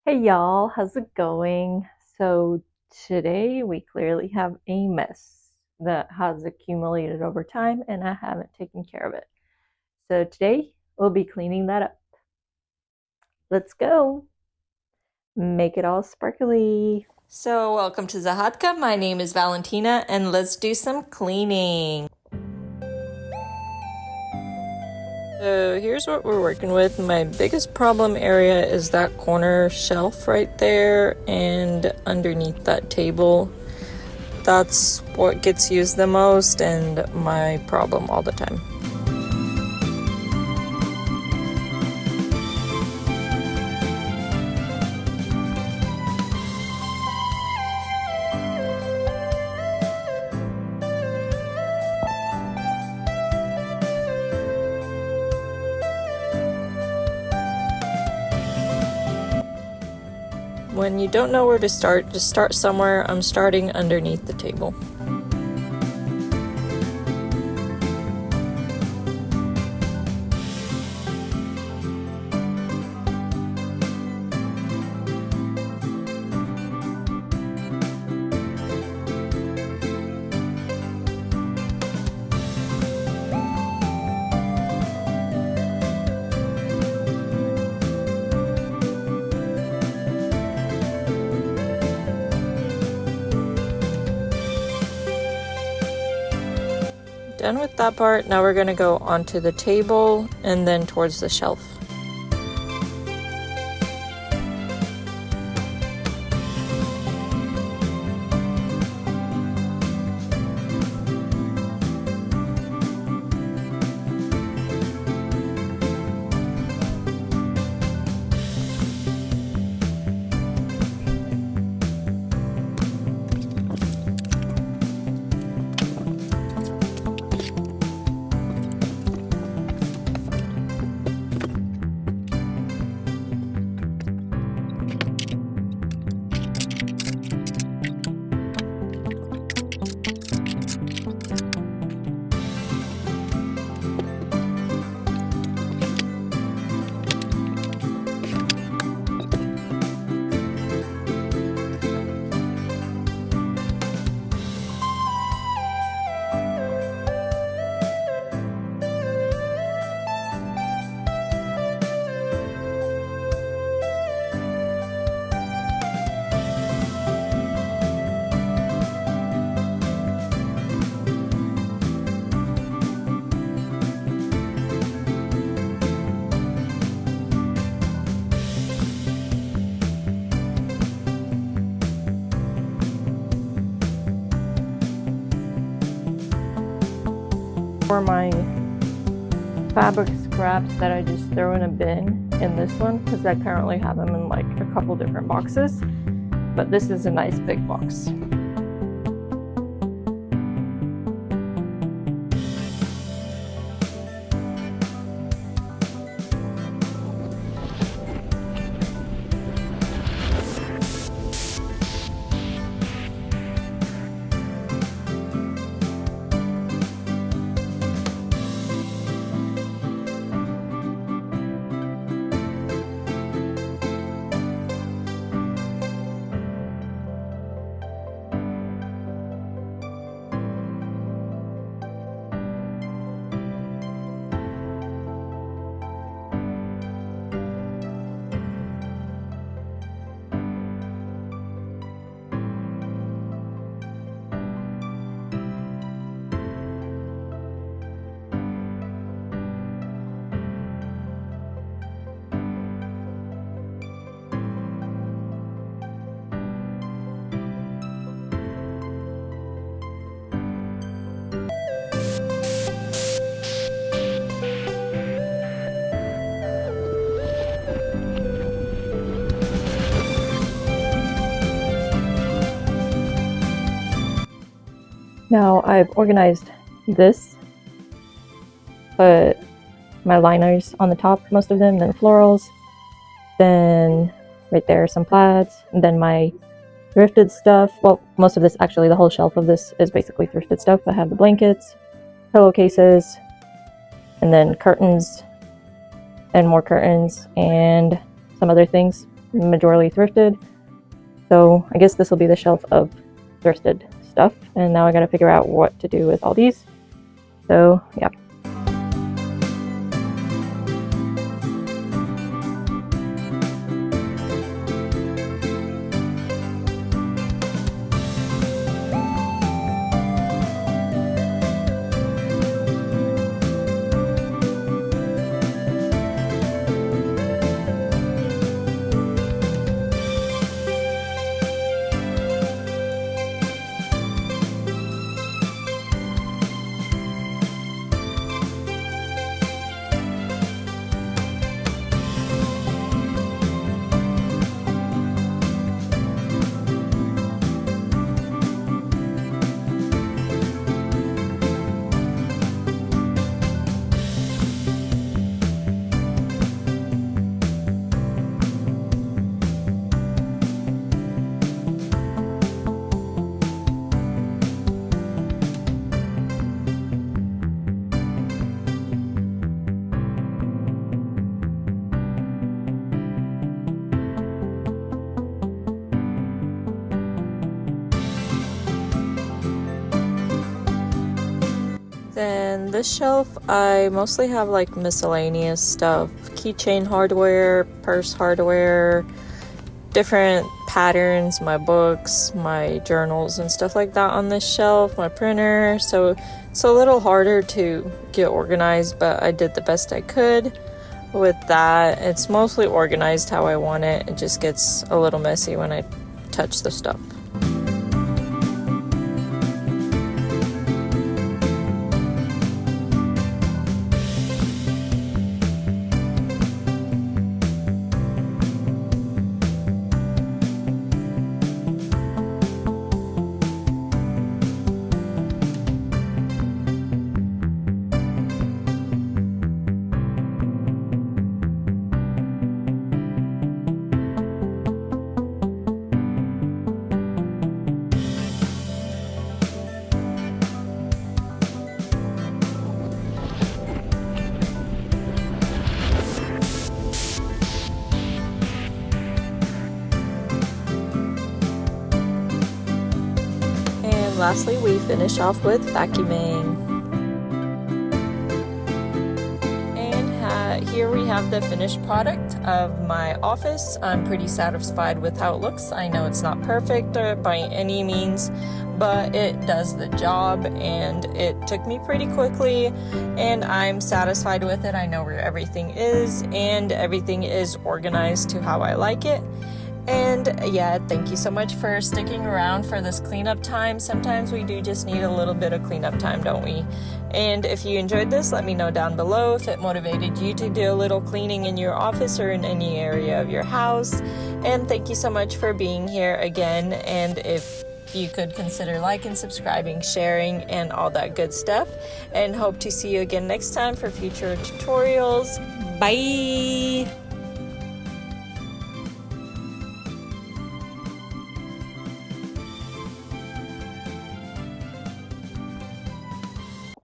Hey y'all, how's it going? So today we clearly have a mess that has accumulated over time and I haven't taken care of it. So today we'll be cleaning that up. Let's go. Make it all sparkly. So welcome to Zahatka. My name is Valentina and let's do some cleaning. So here's what we're working with. My biggest problem area is that corner shelf right there and underneath that table. That's what gets used the most and my problem all the time. When you don't know where to start, just start somewhere. I'm starting underneath the table. Done with that part, now we're going to go onto the table and then towards the shelf. For my fabric scraps that I just throw in a bin in this one, because I currently have them in like a couple different boxes, but this is a nice big box. Now I've organized this, but my liners on the top, most of them, then florals, then right there some plaids, and then my thrifted stuff. Well, most of this, actually the whole shelf of this is basically thrifted stuff. I have the blankets, pillowcases, and then curtains, and more curtains, and some other things. majorly thrifted. So I guess this will be the shelf of thrifted stuff. And now I gotta figure out what to do with all these. So yeah. Then this shelf, I mostly have like miscellaneous stuff, keychain hardware, purse hardware, different patterns, my books, my journals and stuff like that on this shelf, my printer. So it's a little harder to get organized, but I did the best I could with that. It's mostly organized how I want it. It just gets a little messy when I touch the stuff. Lastly, we finish off with vacuuming. And here we have the finished product of my office. I'm pretty satisfied with how it looks. I know it's not perfect by any means, but it does the job, and it took me pretty quickly, and I'm satisfied with it. I know where everything is, and everything is organized to how I like it. And yeah, thank you so much for sticking around for this cleanup time. Sometimes we do just need a little bit of cleanup time, don't we? And if you enjoyed this, let me know down below if it motivated you to do a little cleaning in your office or in any area of your house. And thank you so much for being here again. And if you could consider liking, subscribing, sharing, and all that good stuff. And hope to see you again next time for future tutorials. Bye!